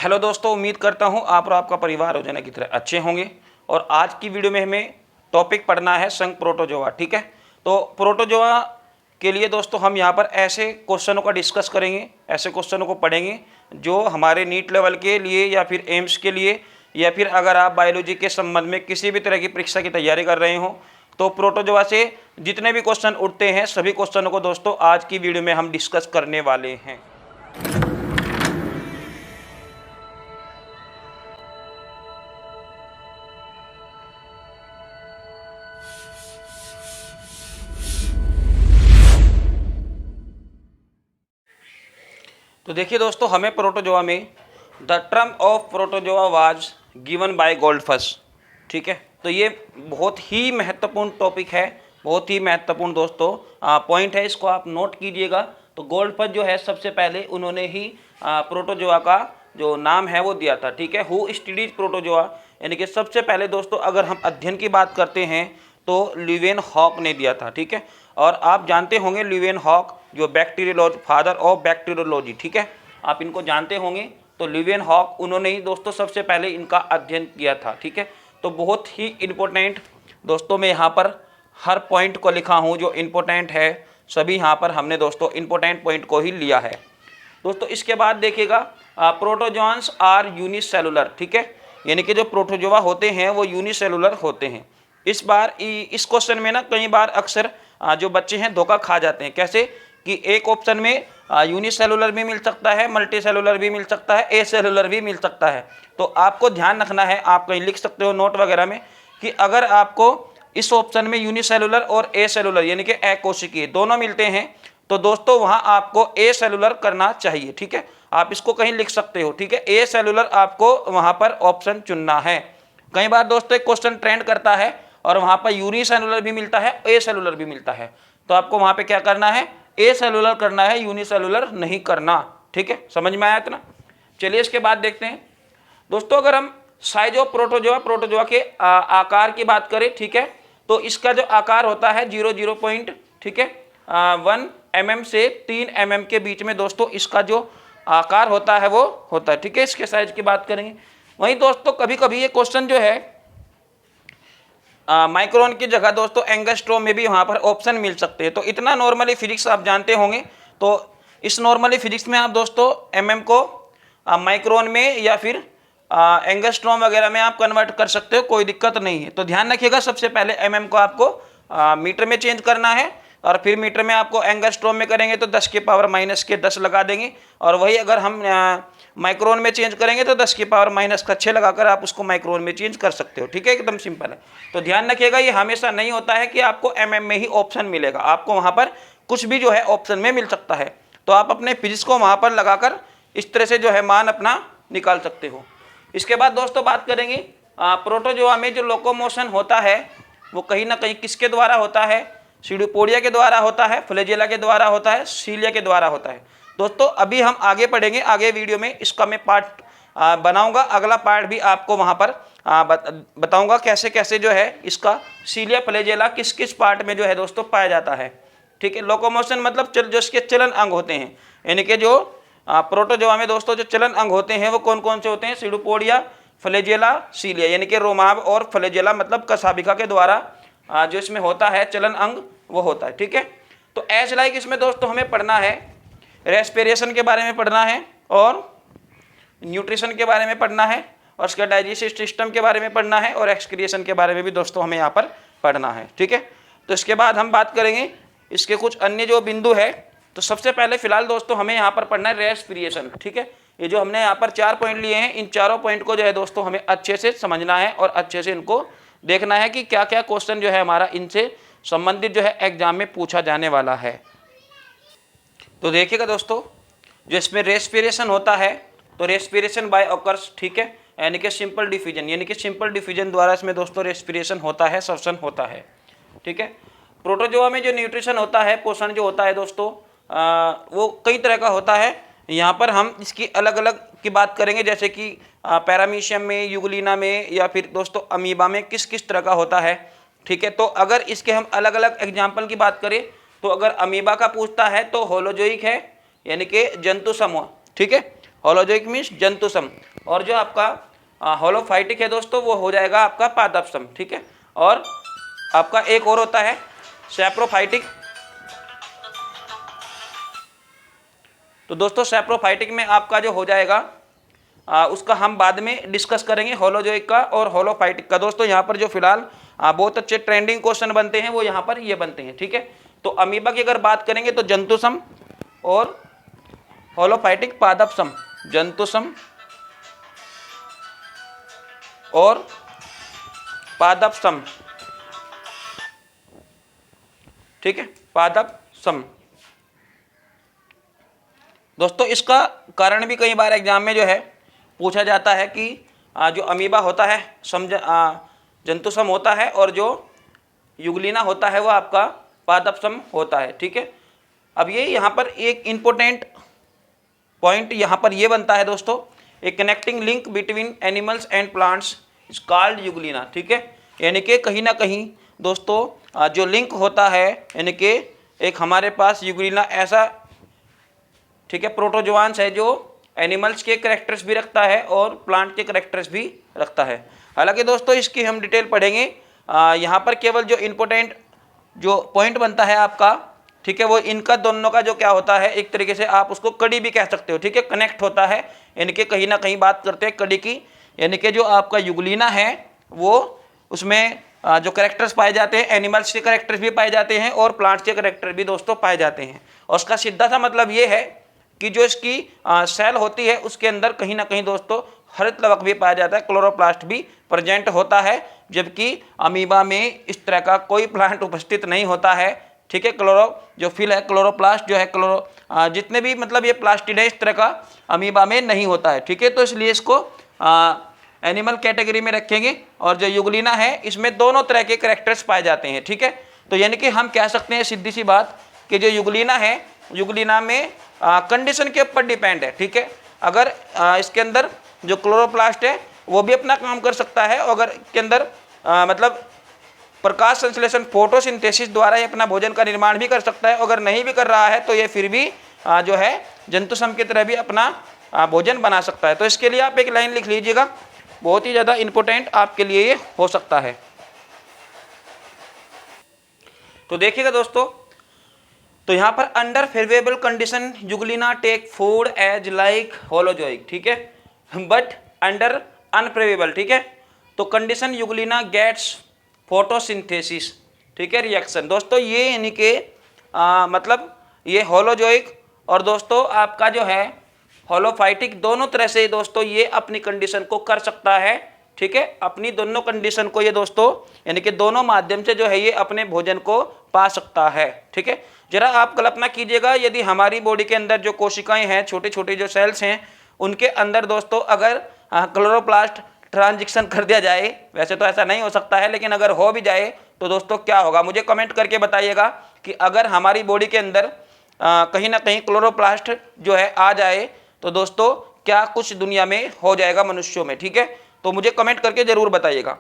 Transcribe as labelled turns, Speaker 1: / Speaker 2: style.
Speaker 1: Hello दोस्तों, उम्मीद करता हूं आप और आपका परिवार रोजाना की तरह अच्छे होंगे। और आज की वीडियो में हमें टॉपिक पढ़ना है संघ प्रोटोजोआ। ठीक है, तो प्रोटोजोआ के लिए दोस्तों हम यहां पर ऐसे क्वेश्चनों का डिस्कस करेंगे, ऐसे क्वेश्चनों को पढ़ेंगे जो हमारे नीट लेवल के लिए या फिर एम्स के लिए या फिर अगर आप बायोलॉजी के संबंध में किसी भी तरह की परीक्षा की तैयारी कर रहे हो तो प्रोटोजोआ से जितने भी क्वेश्चन उठते हैं सभी क्वेश्चनों को दोस्तों आज की वीडियो में हम डिस्कस करने वाले हैं। तो देखिए दोस्तों, हमें प्रोटोजोआ में the term of protozoa was given by Goldfuss. ठीक है, तो ये बहुत ही महत्वपूर्ण टॉपिक है, बहुत ही महत्वपूर्ण दोस्तों पॉइंट है, इसको आप नोट कीजिएगा। तो गोल्डफश जो है सबसे पहले उन्होंने ही प्रोटोजोआ का जो नाम है वो दिया था। ठीक है, हु स्टडीज प्रोटोजोआ, यानी कि सबसे पहले दोस्तों अगर हम अध्ययन की बात करते हैं तो ल्यूवेनहॉक ने दिया था। ठीक है, और आप जानते होंगे ल्यूवेनहॉक जो बैक्टीरियोलॉजी, फादर ऑफ बैक्टीरियोलॉजी, ठीक है, आप इनको जानते होंगे। तो ल्यूवेनहॉक उन्होंने ही दोस्तों सबसे पहले इनका अध्ययन किया था। ठीक है, तो बहुत ही इम्पोर्टेंट दोस्तों मैं यहाँ पर हर पॉइंट को लिखा हूँ जो इम्पोर्टेंट है, सभी यहाँ पर हमने दोस्तों इम्पोर्टेंट पॉइंट को ही लिया है दोस्तों। इसके बाद देखिएगा प्रोटोजोआंस आर यूनिसेलुलर। ठीक है, यानी कि जो प्रोटोजोआ होते हैं वो यूनिसेलुलर होते हैं। इस बार इस क्वेश्चन में ना कई बार अक्सर जो बच्चे हैं धोखा खा जाते हैं। कैसे कि एक ऑप्शन में यूनिसेलुलर भी मिल सकता है, मल्टी सेलुलर भी मिल सकता है, ए सेलुलर भी मिल सकता है। तो आपको ध्यान रखना है, आप कहीं लिख सकते हो नोट वगैरह में कि अगर आपको इस ऑप्शन में यूनिसेलुलर और ए सेलुलर यानी कि अकोशिकीय दोनों मिलते हैं तो दोस्तों वहां आपको ए सेलुलर करना चाहिए। ठीक है, आप इसको कहीं लिख सकते हो। ठीक है, ए सेलुलर आपको वहां पर ऑप्शन चुनना है। कई बार दोस्तों एक क्वेश्चन ट्रेंड करता है और वहां पर यूनिसेलुलर भी मिलता है, ए सेलुलर भी मिलता है, तो आपको वहां पे क्या करना है, ए सेलुलर करना है, यूनिसेलुलर नहीं करना। ठीक है, समझ में आया इतना। चलिए इसके बाद देखते हैं दोस्तों, अगर हम साइज ऑफ प्रोटोजोआ के आकार की बात करें, ठीक है, तो इसका जो आकार होता है 0 पॉइंट, ठीक है, 1 mm से 3 mm के बीच में दोस्तों इसका जो आकार होता है वो होता है। ठीक है, इसके साइज की बात करेंगे। वहीं दोस्तों कभी कभी ये क्वेश्चन जो है माइक्रोन की जगह दोस्तों एंगस्ट्रोम में भी वहाँ पर ऑप्शन मिल सकते हैं। तो इतना नॉर्मली फिजिक्स आप जानते होंगे, तो इस नॉर्मली फिजिक्स में आप दोस्तों mm को माइक्रोन में या फिर एंगस्ट्रोम वगैरह में आप कन्वर्ट कर सकते हो, कोई दिक्कत नहीं है। तो ध्यान रखिएगा, सबसे पहले mm को आपको मीटर में चेंज करना है और फिर मीटर में आपको एंगस्ट्रोम में करेंगे तो 10 की पावर -10 लगा देंगे, और वही अगर हम माइक्रोन में चेंज करेंगे तो 10 की पावर -6 लगाकर आप उसको माइक्रोन में चेंज कर सकते हो। ठीक है, एकदम सिंपल है। तो ध्यान रखिएगा, ये हमेशा नहीं होता है कि आपको mm में ही ऑप्शन मिलेगा, आपको वहाँ पर कुछ भी जो है ऑप्शन में मिल सकता है। तो आप अपने फिजिक्स को वहाँ पर लगाकर इस तरह से जो है मान अपना निकाल सकते हो। इसके बाद दोस्तों बात करेंगे प्रोटोजोआ में जो लोकोमोशन होता है वो कहीं ना कहीं किसके द्वारा होता है, सीडोपोडिया के द्वारा होता है, फ्लैजेला के द्वारा होता है, सीलिया के द्वारा होता है। दोस्तों अभी हम आगे पढ़ेंगे, आगे वीडियो में इसका मैं पार्ट बनाऊंगा, अगला पार्ट भी आपको वहां पर बताऊंगा कैसे कैसे जो है इसका सीलिया फ्लैजेला किस किस पार्ट में जो है दोस्तों पाया जाता है। ठीक है, लोकोमोशन मतलब जो इसके चलन अंग होते हैं, यानी कि जो प्रोटोजोआ में दोस्तों जो चलन अंग होते हैं वो कौन कौन से होते हैं, सीडोपोडिया, फ्लैजेला, सीलिया, यानी कि रोमाब और फ्लैजेला मतलब कशाभिका के द्वारा जो इसमें होता है चलन अंग वो होता है। ठीक है, तो एज लाइक इसमें दोस्तों हमें पढ़ना है, रेस्पिरेशन के बारे में पढ़ना है और न्यूट्रिशन के बारे में पढ़ना है और उसका डाइजेस्टिव सिस्टम के बारे में पढ़ना है और एक्सक्रिएशन के बारे में भी दोस्तों हमें यहाँ पर पढ़ना है। ठीक है, तो इसके बाद हम बात करेंगे इसके कुछ अन्य जो बिंदु है। तो सबसे पहले फिलहाल दोस्तों हमें यहाँ पर पढ़ना है रेस्पिरेशन। ठीक है, ये जो हमने यहाँ पर 4 पॉइंट लिए हैं, इन चारों पॉइंट को जो है दोस्तों हमें अच्छे से समझना है और अच्छे से इनको देखना है कि क्या क्या क्वेश्चन जो है हमारा इनसे संबंधित जो है एग्जाम में पूछा जाने वाला है। तो देखिएगा दोस्तों, जो इसमें रेस्पिरेशन होता है तो रेस्पिरेशन बाय ऑकर्स, ठीक है, यानी कि सिंपल डिफ्यूजन, यानी कि सिंपल डिफ्यूजन द्वारा इसमें दोस्तों रेस्पिरेशन होता है, श्वसन होता है। ठीक है, प्रोटोजोआ में जो न्यूट्रिशन होता है, पोषण जो होता है दोस्तों वो कई तरह का होता है। यहाँ पर हम इसकी अलग अलग की बात करेंगे, जैसे कि पैरामीशियम में, यूग्लिना में या फिर दोस्तों अमीबा में किस किस तरह का होता है। ठीक है, तो अगर इसके हम अलग अलग एग्जाम्पल की बात करें तो अगर अमीबा का पूछता है तो होलोजोइक है, यानी कि जंतु समूह। ठीक है, होलोजोइक मीन्स जंतु समूह। और जो आपका होलोफाइटिक है दोस्तों वो हो जाएगा आपका पादपसम, ठीक है। और आपका एक और होता है सैप्रोफाइटिक। तो दोस्तों सैप्रोफाइटिक में आपका जो हो जाएगा उसका हम बाद में डिस्कस करेंगे, होलोजोइक का और होलोफाइटिक का। दोस्तों यहाँ पर जो फिलहाल बहुत अच्छे ट्रेंडिंग क्वेश्चन बनते हैं वो यहाँ पर ये बनते हैं, ठीक है। तो अमीबा की अगर बात करेंगे तो जंतुसम और होलोफाइटिक पादपसम, जंतुसम और पादपसम, ठीक है, पादपसम। दोस्तों इसका कारण भी कई बार एग्जाम में जो है पूछा जाता है कि जो अमीबा होता है जंतुसम होता है और जो युगलिना होता है वो आपका पादपसम होता है, ठीक है। अब ये यहाँ पर एक इम्पोर्टेंट पॉइंट यहाँ पर ये बनता है दोस्तों, ए connecting link between animals and plants is called Euglena, ठीक है। यानी कि कहीं ना कहीं दोस्तों जो लिंक होता है, यानी कि एक हमारे पास युगलिना ऐसा, ठीक है, प्रोटोजोआंस है जो एनिमल्स के करैक्टर्स भी रखता है और प्लांट के करैक्टर्स भी रखता है। हालांकि दोस्तों इसकी हम डिटेल पढ़ेंगे, यहाँ पर केवल जो इम्पोर्टेंट जो पॉइंट बनता है आपका, ठीक है, वो इनका दोनों का जो क्या होता है, एक तरीके से आप उसको कड़ी भी कह सकते हो, ठीक है, कनेक्ट होता है। इनके कहीं ना कहीं बात करते हैं कड़ी की, यानी कि जो आपका युगलिना है वो उसमें जो करेक्टर्स पाए जाते हैं, एनिमल्स के करेक्टर्स भी पाए जाते हैं और प्लांट्स के करेक्टर भी दोस्तों पाए जाते हैं। और उसका सीधा सा मतलब ये है कि जो इसकी सेल होती है उसके अंदर कहीं ना कहीं दोस्तों हरित लवक भी पाया जाता है, क्लोरोप्लास्ट भी प्रेजेंट होता है, जबकि अमीबा में इस तरह का कोई प्लांट उपस्थित नहीं होता है, ठीक है। जो फिल है क्लोरोप्लास्ट जो है जितने भी मतलब ये प्लास्टिड है इस तरह का अमीबा में नहीं होता है, ठीक है। तो इसलिए इसको एनिमल कैटेगरी में रखेंगे। और जो युगलिना है इसमें दोनों तरह के करैक्टर्स पाए जाते हैं, ठीक है। तो यानी कि हम कह सकते हैं सीधी सी बात कि जो युगलिना है, युगलिना में कंडीशन के ऊपर डिपेंड है, ठीक है। अगर इसके अंदर जो क्लोरोप्लास्ट है वो भी अपना काम कर सकता है, अगर इसके अंदर मतलब प्रकाश संश्लेषण फोटोसिंथेसिस द्वारा ये अपना भोजन का निर्माण भी कर सकता है, अगर नहीं भी कर रहा है तो ये फिर भी जो है जंतुसम की तरह भी अपना भोजन बना सकता है। तो इसके लिए आप एक लाइन लिख लीजिएगा, बहुत ही ज़्यादा इंपॉर्टेंट आपके लिए ये हो सकता है। तो देखिएगा दोस्तों, तो यहाँ पर under favourable condition Euglena take food as like holozoic, ठीक है, बट अंडर अनफेवरेबल, ठीक है, तो कंडीशन युगलिना गेट्स फोटोसिंथेसिस, ठीक है, रिएक्शन। दोस्तों ये यानी कि मतलब ये होलोजोइक और दोस्तों आपका जो है होलोफाइटिक दोनों तरह से दोस्तों ये अपनी कंडीशन को कर सकता है, ठीक है। अपनी दोनों कंडीशन को ये दोस्तों यानी कि दोनों माध्यम से जो है ये अपने भोजन को पा सकता है, ठीक है। जरा आप कल्पना कीजिएगा, यदि हमारी बॉडी के अंदर जो कोशिकाएं हैं, छोटे छोटे जो सेल्स हैं, उनके अंदर दोस्तों अगर क्लोरोप्लास्ट ट्रांजिशन कर दिया जाए, वैसे तो ऐसा नहीं हो सकता है लेकिन अगर हो भी जाए तो दोस्तों क्या होगा, मुझे कमेंट करके बताइएगा कि अगर हमारी बॉडी के अंदर कहीं ना कहीं क्लोरोप्लास्ट जो है आ जाए तो दोस्तों क्या कुछ दुनिया में हो जाएगा मनुष्यों में, ठीक है। तो मुझे कमेंट करके जरूर बताइएगा।